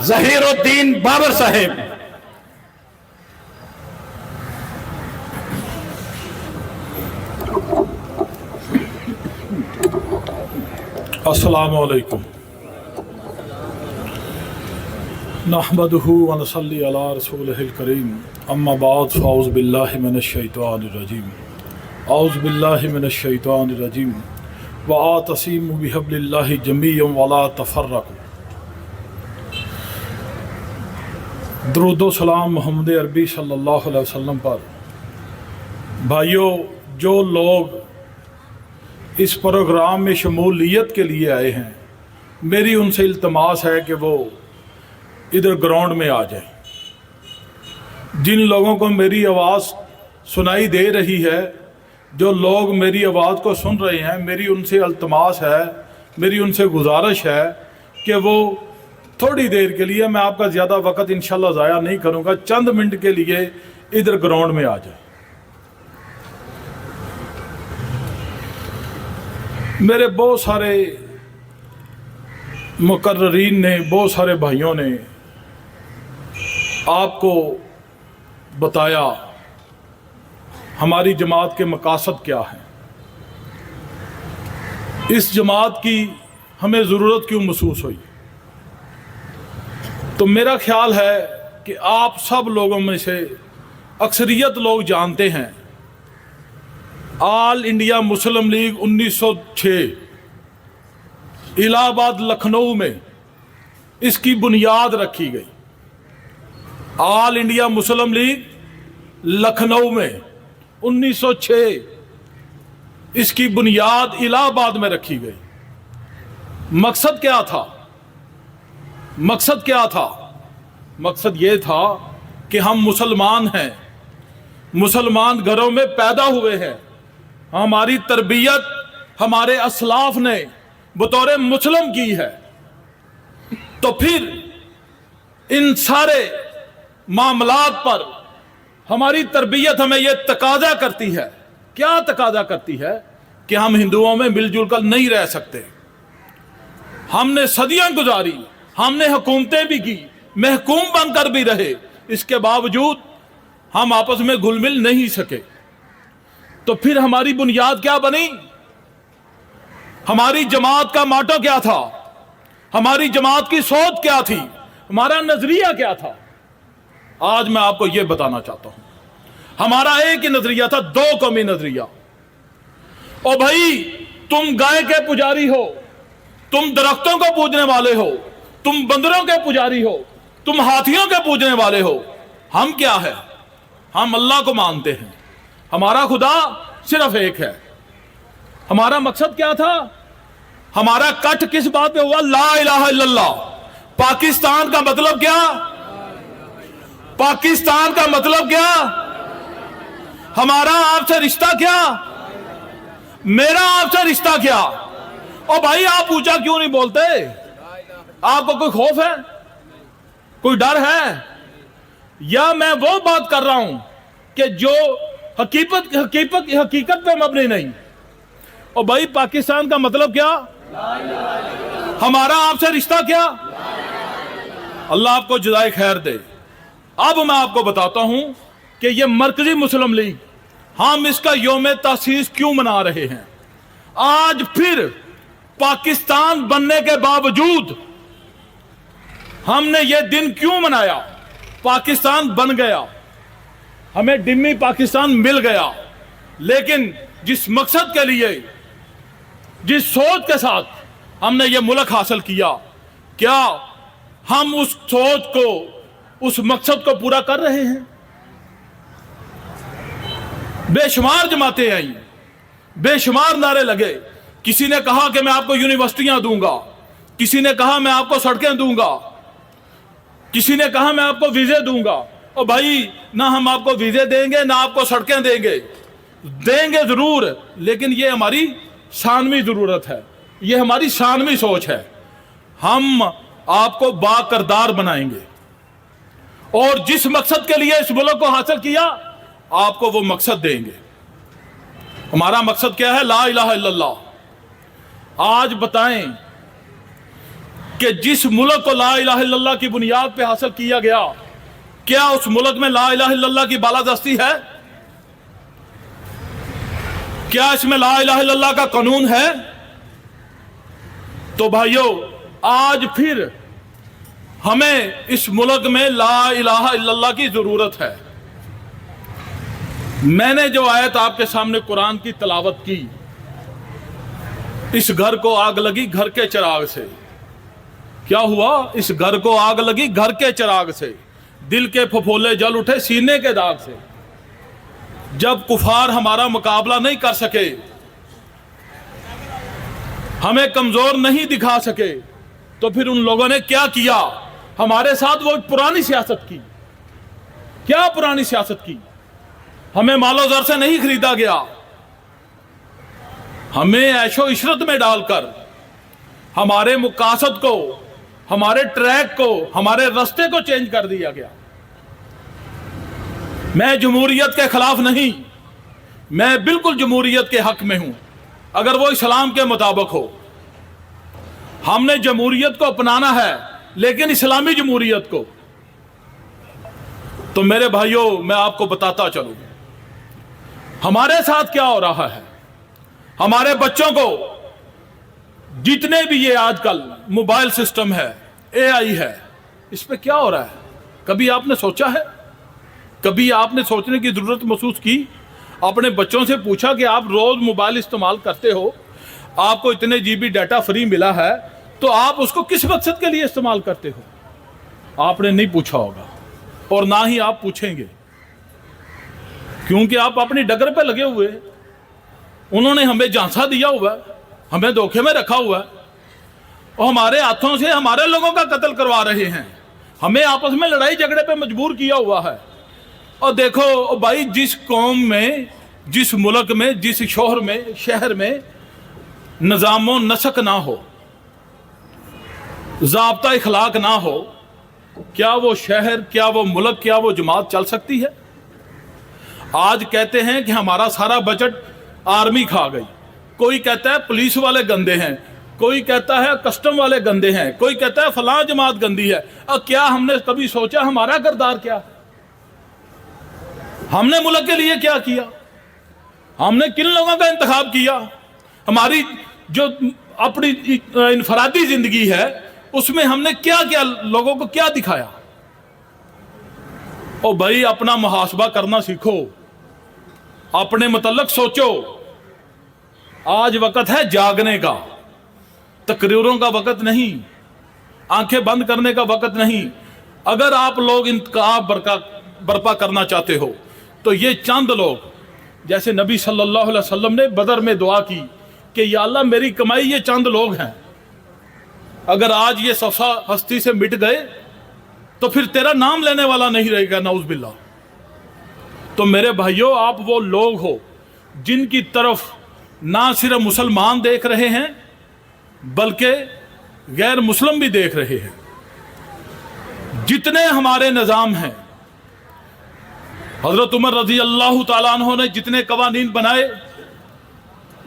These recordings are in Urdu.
ظہیر الدین بابر صاحب۔ السلام علیکم نحمدہ ونصلی علی رسولہ الکریم اما بعد فاعوذ باللہ من الشیطان الرجیم اعوذ باللہ من الشیطان الرجیم واعتصموا بحبل اللہ جمیعا ولا تفرقوا۔ درود و سلام محمد عربی صلی اللہ علیہ وسلم پر۔ بھائیوں، جو لوگ اس پروگرام میں شمولیت کے لیے آئے ہیں، میری ان سے التماس ہے کہ وہ ادھر گراؤنڈ میں آ جائیں۔ جن لوگوں کو میری آواز سنائی دے رہی ہے، جو لوگ میری آواز کو سن رہے ہیں، میری ان سے التماس ہے، میری ان سے گزارش ہے کہ وہ تھوڑی دیر کے لیے، میں آپ کا زیادہ وقت انشاءاللہ ضائع نہیں کروں گا، چند منٹ کے لیے ادھر گراؤنڈ میں آ جائیں۔ میرے بہت سارے مقررین نے، بہت سارے بھائیوں نے آپ کو بتایا ہماری جماعت کے مقاصد کیا ہیں، اس جماعت کی ہمیں ضرورت کیوں محسوس ہوئی۔ تو میرا خیال ہے کہ آپ سب لوگوں میں سے اکثریت لوگ جانتے ہیں، آل انڈیا مسلم لیگ 1906 الہ آباد لکھنؤ میں اس کی بنیاد رکھی گئی۔ آل انڈیا مسلم لیگ لکھنؤ میں 1906 اس کی بنیاد الہ آباد میں رکھی گئی۔ مقصد کیا تھا؟ مقصد کیا تھا؟ مقصد یہ تھا کہ ہم مسلمان ہیں، مسلمان گھروں میں پیدا ہوئے ہیں، ہماری تربیت ہمارے اسلاف نے بطور مسلم کی ہے، تو پھر ان سارے معاملات پر ہماری تربیت ہمیں یہ تقاضا کرتی ہے۔ کیا تقاضا کرتی ہے؟ کہ ہم ہندوؤں میں مل جل کر نہیں رہ سکتے۔ ہم نے صدیاں گزاری، ہم نے حکومتیں بھی کی، محکوم بن کر بھی رہے، اس کے باوجود ہم آپس میں گھل مل نہیں سکے۔ تو پھر ہماری بنیاد کیا بنی؟ ہماری جماعت کا ماٹو کیا تھا؟ ہماری جماعت کی سوچ کیا تھی؟ ہمارا نظریہ کیا تھا؟ آج میں آپ کو یہ بتانا چاہتا ہوں۔ ہمارا ایک ہی نظریہ تھا، دو قومی نظریہ۔ او بھائی، تم گائے کے پجاری ہو، تم درختوں کو پوجنے والے ہو، تم بندروں کے پجاری ہو، تم ہاتھیوں کے پوجنے والے ہو، ہم کیا ہے؟ ہم اللہ کو مانتے ہیں، ہمارا خدا صرف ایک ہے۔ ہمارا مقصد کیا تھا؟ ہمارا کٹ کس بات پہ ہوا؟ لا الہ الا اللہ۔ پاکستان کا مطلب کیا؟ پاکستان کا مطلب کیا؟ ہمارا آپ سے رشتہ کیا؟ میرا آپ سے رشتہ کیا؟ اور بھائی، آپ اونچا کیوں نہیں بولتے؟ آپ کو کوئی خوف ہے؟ کوئی ڈر ہے؟ یا میں وہ بات کر رہا ہوں کہ جو حقیقت پہ مبنی نہیں؟ اور بھائی، پاکستان کا مطلب کیا؟ ہمارا آپ سے رشتہ کیا؟ اللہ آپ کو جزائے خیر دے۔ اب میں آپ کو بتاتا ہوں کہ یہ مرکزی مسلم لیگ، ہم اس کا یوم تاسیس کیوں منا رہے ہیں۔ آج پھر پاکستان بننے کے باوجود ہم نے یہ دن کیوں منایا؟ پاکستان بن گیا، ہمیں ڈمی پاکستان مل گیا، لیکن جس مقصد کے لیے، جس سوچ کے ساتھ ہم نے یہ ملک حاصل کیا، کیا ہم اس سوچ کو، اس مقصد کو پورا کر رہے ہیں؟ بے شمار جماعتیں آئیں، بے شمار نعرے لگے۔ کسی نے کہا کہ میں آپ کو یونیورسٹیاں دوں گا، کسی نے کہا میں آپ کو سڑکیں دوں گا، کسی نے کہا میں آپ کو ویزے دوں گا۔ اور بھائی، نہ ہم آپ کو ویزے دیں گے، نہ آپ کو سڑکیں دیں گے، دیں گے ضرور، لیکن یہ ہماری ثانوی ضرورت ہے، یہ ہماری ثانوی سوچ ہے۔ ہم آپ کو با کردار بنائیں گے، اور جس مقصد کے لیے اس ملک کو حاصل کیا، آپ کو وہ مقصد دیں گے۔ ہمارا مقصد کیا ہے؟ لا الہ الا اللہ۔ آج بتائیں کہ جس ملک کو لا الہ الا اللہ کی بنیاد پہ حاصل کیا گیا، کیا اس ملک میں لا الہ الا اللہ کی بالادستی ہے؟ کیا اس میں لا الہ الا اللہ کا قانون ہے؟ تو بھائیو، آج پھر ہمیں اس ملک میں لا الہ الا اللہ کی ضرورت ہے۔ میں نے جو آیت آپ کے سامنے قرآن کی تلاوت کی، اس گھر کو آگ لگی گھر کے چراغ سے۔ کیا ہوا؟ اس گھر کو آگ لگی گھر کے چراغ سے، دل کے پھپھولے جل اٹھے سینے کے داغ سے۔ جب کفار ہمارا مقابلہ نہیں کر سکے، ہمیں کمزور نہیں دکھا سکے، تو پھر ان لوگوں نے کیا کیا؟ ہمارے ساتھ وہ پرانی سیاست کی۔ کیا پرانی سیاست کی؟ ہمیں مال و زر سے نہیں خریدا گیا، ہمیں عیش و عشرت میں ڈال کر ہمارے مقاصد کو، ہمارے ٹریک کو، ہمارے رستے کو چینج کر دیا گیا۔ میں جمہوریت کے خلاف نہیں، میں بالکل جمہوریت کے حق میں ہوں اگر وہ اسلام کے مطابق ہو۔ ہم نے جمہوریت کو اپنانا ہے، لیکن اسلامی جمہوریت کو۔ تو میرے بھائیوں، میں آپ کو بتاتا چلوں ہمارے ساتھ کیا ہو رہا ہے۔ ہمارے بچوں کو جتنے بھی یہ آج کل موبائل سسٹم ہے، اے آئی ہے، اس پہ کیا ہو رہا ہے؟ کبھی آپ نے سوچا ہے؟ کبھی آپ نے سوچنے کی ضرورت محسوس کی؟ اپنے بچوں سے پوچھا کہ آپ روز موبائل استعمال کرتے ہو، آپ کو اتنے جی بی ڈیٹا فری ملا ہے، تو آپ اس کو کس مقصد کے لیے استعمال کرتے ہو؟ آپ نے نہیں پوچھا ہوگا، اور نہ ہی آپ پوچھیں گے، کیونکہ آپ اپنی ڈگر پہ لگے ہوئے۔ انہوں نے ہمیں جھانسا دیا ہوا ہے، ہمیں دھوکے میں رکھا ہوا ہے، اور ہمارے ہاتھوں سے ہمارے لوگوں کا قتل کروا رہے ہیں، ہمیں آپس میں لڑائی جھگڑے پہ مجبور کیا ہوا ہے۔ اور دیکھو بھائی، جس قوم میں، جس ملک میں، جس شہر میں نظام و نسق نہ ہو، ضابطہ اخلاق نہ ہو، کیا وہ شہر، کیا وہ ملک، کیا وہ جماعت چل سکتی ہے؟ آج کہتے ہیں کہ ہمارا سارا بجٹ آرمی کھا گئی، کوئی کہتا ہے پولیس والے گندے ہیں، کوئی کہتا ہے کسٹم والے گندے ہیں، کوئی کہتا ہے فلاں جماعت گندی ہے۔ اور کیا ہم نے کبھی سوچا ہمارا کردار کیا ہے؟ ہم نے ملک کے لیے کیا کیا؟ ہم نے کن لوگوں کا انتخاب کیا؟ ہماری جو اپنی انفرادی زندگی ہے، اس میں ہم نے کیا کیا، لوگوں کو کیا دکھایا؟ او بھائی، اپنا محاسبہ کرنا سیکھو، اپنے متعلق سوچو۔ آج وقت ہے جاگنے کا، تقریروں کا وقت نہیں، آنکھیں بند کرنے کا وقت نہیں۔ اگر آپ لوگ انقلاب برپا کرنا چاہتے ہو، تو یہ چند لوگ، جیسے نبی صلی اللہ علیہ وسلم نے بدر میں دعا کی کہ یا اللہ میری کمائی یہ چند لوگ ہیں، اگر آج یہ صفحہ ہستی سے مٹ گئے تو پھر تیرا نام لینے والا نہیں رہے گا، نعوذ باللہ۔ تو میرے بھائیوں، آپ وہ لوگ ہو جن کی طرف نہ صرف مسلمان دیکھ رہے ہیں بلکہ غیر مسلم بھی دیکھ رہے ہیں۔ جتنے ہمارے نظام ہیں، حضرت عمر رضی اللہ تعالیٰ عنہ نے جتنے قوانین بنائے،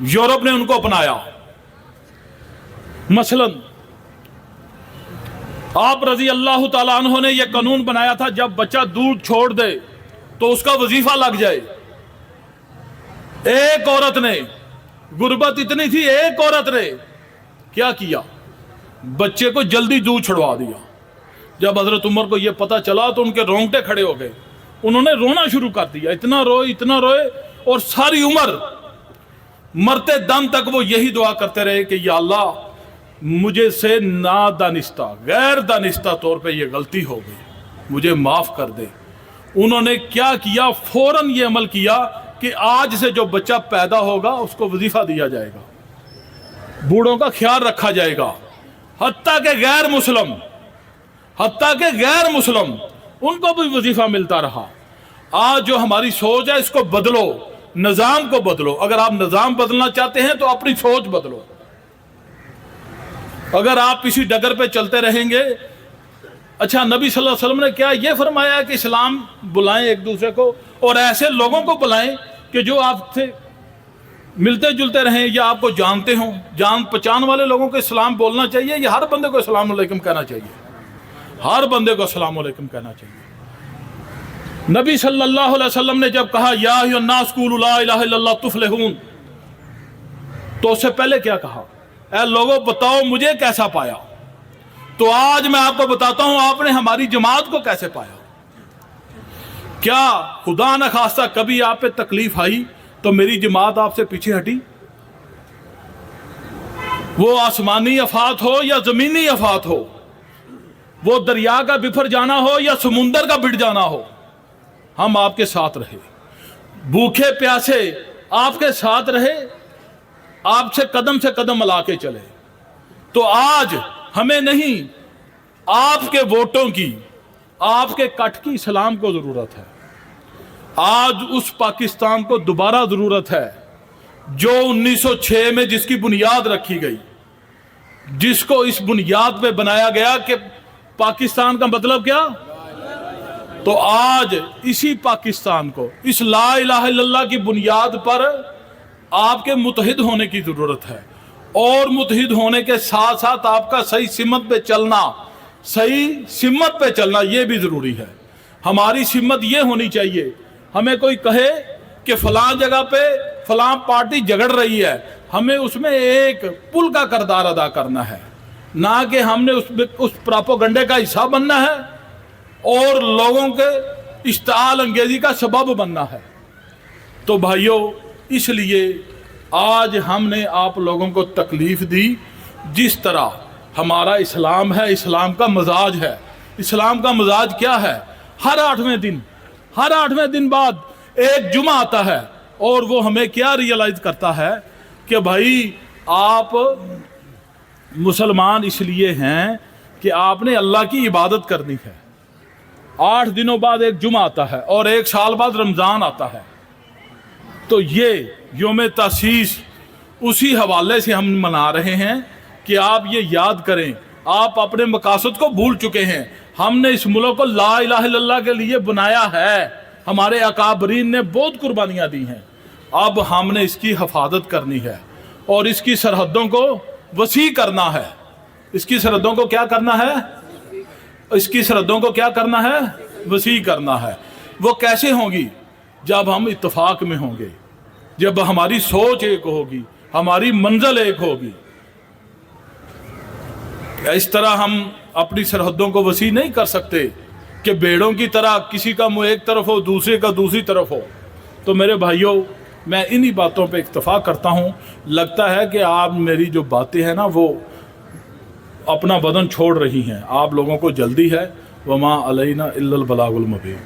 یورپ نے ان کو اپنایا۔ مثلا آپ رضی اللہ تعالیٰ عنہ نے یہ قانون بنایا تھا، جب بچہ دودھ چھوڑ دے تو اس کا وظیفہ لگ جائے۔ ایک عورت نے، غربت اتنی تھی، ایک عورت نے کیا کیا؟ بچے کو جلدی دودھ چھڑوا دیا۔ جب حضرت عمر کو یہ پتا چلا تو ان کے رونگٹے کھڑے ہو گئے، انہوں نے رونا شروع کر دیا، اتنا روئے، اور ساری عمر مرتے دم تک وہ یہی دعا کرتے رہے کہ یا اللہ مجھے سے نادانستہ، غیر دانستہ طور پہ یہ غلطی ہو گئی، مجھے معاف کر دے۔ انہوں نے کیا کیا؟ فوراً یہ عمل کیا کہ آج سے جو بچہ پیدا ہوگا اس کو وظیفہ دیا جائے گا، بوڑھوں کا خیال رکھا جائے گا، حتیٰ کہ غیر مسلم ان کو بھی وظیفہ ملتا رہا۔ آج جو ہماری سوچ ہے اس کو بدلو، نظام کو بدلو۔ اگر آپ نظام بدلنا چاہتے ہیں تو اپنی سوچ بدلو۔ اگر آپ کسی ڈگر پہ چلتے رہیں گے، اچھا نبی صلی اللہ علیہ وسلم نے کیا یہ فرمایا کہ اسلام بلائیں ایک دوسرے کو، اور ایسے لوگوں کو بلائیں کہ جو آپ سے ملتے جلتے رہیں یا آپ کو جانتے ہوں، جان پہچان والے لوگوں کو اسلام بولنا چاہیے یا ہر بندے کو السلام علیکم کہنا چاہیے؟ ہر بندے کو السلام علیکم کہنا چاہیے۔ نبی صلی اللہ علیہ وسلم نے جب کہا یا ایھا الناس قولوا لا الہ الا اللہ تفلحون، تو اس سے پہلے کیا کہا؟ اے لوگوں بتاؤ مجھے کیسا پایا؟ تو آج میں آپ کو بتاتا ہوں آپ نے ہماری جماعت کو کیسے پایا۔ کیا خدا نہ خواستہ کبھی آپ پہ تکلیف آئی تو میری جماعت آپ سے پیچھے ہٹی؟ وہ آسمانی آفات ہو یا زمینی آفات ہو، وہ دریا کا بفر جانا ہو یا سمندر کا بڑھ جانا ہو، ہم آپ کے ساتھ رہے، بھوکے پیاسے آپ کے ساتھ رہے، آپ سے قدم ملا کے چلے۔ تو آج ہمیں نہیں آپ کے ووٹوں کی، آپ کے کٹ کی اسلام کو ضرورت ہے۔ آج اس پاکستان کو دوبارہ ضرورت ہے جو 1906 میں جس کی بنیاد رکھی گئی، جس کو اس بنیاد پہ بنایا گیا کہ پاکستان کا مطلب کیا؟ تو آج اسی پاکستان کو اس لا الہ الا اللہ کی بنیاد پر آپ کے متحد ہونے کی ضرورت ہے، اور متحد ہونے کے ساتھ ساتھ آپ کا صحیح سمت پہ چلنا یہ بھی ضروری ہے۔ ہماری سمت یہ ہونی چاہیے، ہمیں کوئی کہے کہ فلاں جگہ پہ فلاں پارٹی جھگڑ رہی ہے، ہمیں اس میں ایک پل کا کردار ادا کرنا ہے، نہ کہ ہم نے اس پراپوگنڈے کا حصہ بننا ہے اور لوگوں کے اشتعال انگیزی کا سبب بننا ہے۔ تو بھائیو، اس لیے آج ہم نے آپ لوگوں کو تکلیف دی، جس طرح ہمارا اسلام ہے، اسلام کا مزاج ہے۔ اسلام کا مزاج کیا ہے؟ ہر 8ویں دن بعد ایک جمعہ آتا ہے اور وہ ہمیں کیا ریئلائز کرتا ہے کہ بھائی آپ مسلمان اس لیے ہیں کہ آپ نے اللہ کی عبادت کرنی ہے۔ 8 دنوں بعد ایک جمعہ آتا ہے اور 1 سال بعد رمضان آتا ہے، تو یہ یوم تاسیس اسی حوالے سے ہم منا رہے ہیں کہ آپ یہ یاد کریں، آپ اپنے مقاصد کو بھول چکے ہیں۔ ہم نے اس ملک کو لا الہ الا اللہ کے لیے بنایا ہے، ہمارے اکابرین نے بہت قربانیاں دی ہیں، اب ہم نے اس کی حفاظت کرنی ہے اور اس کی سرحدوں کو وسیع کرنا ہے۔ اس کی سرحدوں کو کیا کرنا ہے؟ اس کی سرحدوں کو کیا کرنا ہے؟ وسیع کرنا ہے۔ وہ کیسے ہوں گی؟ جب ہم اتفاق میں ہوں گے، جب ہماری سوچ ایک ہوگی، ہماری منزل ایک ہوگی۔ اس طرح ہم اپنی سرحدوں کو وسیع نہیں کر سکتے کہ بیڑوں کی طرح کسی کا منہ ایک طرف ہو دوسرے کا دوسری طرف ہو۔ تو میرے بھائیوں، میں انہی باتوں پہ اکتفا کرتا ہوں۔ لگتا ہے کہ آپ میری جو باتیں ہیں نا وہ اپنا بدن چھوڑ رہی ہیں، آپ لوگوں کو جلدی ہے۔ وما علینا الا البلاغ المبین۔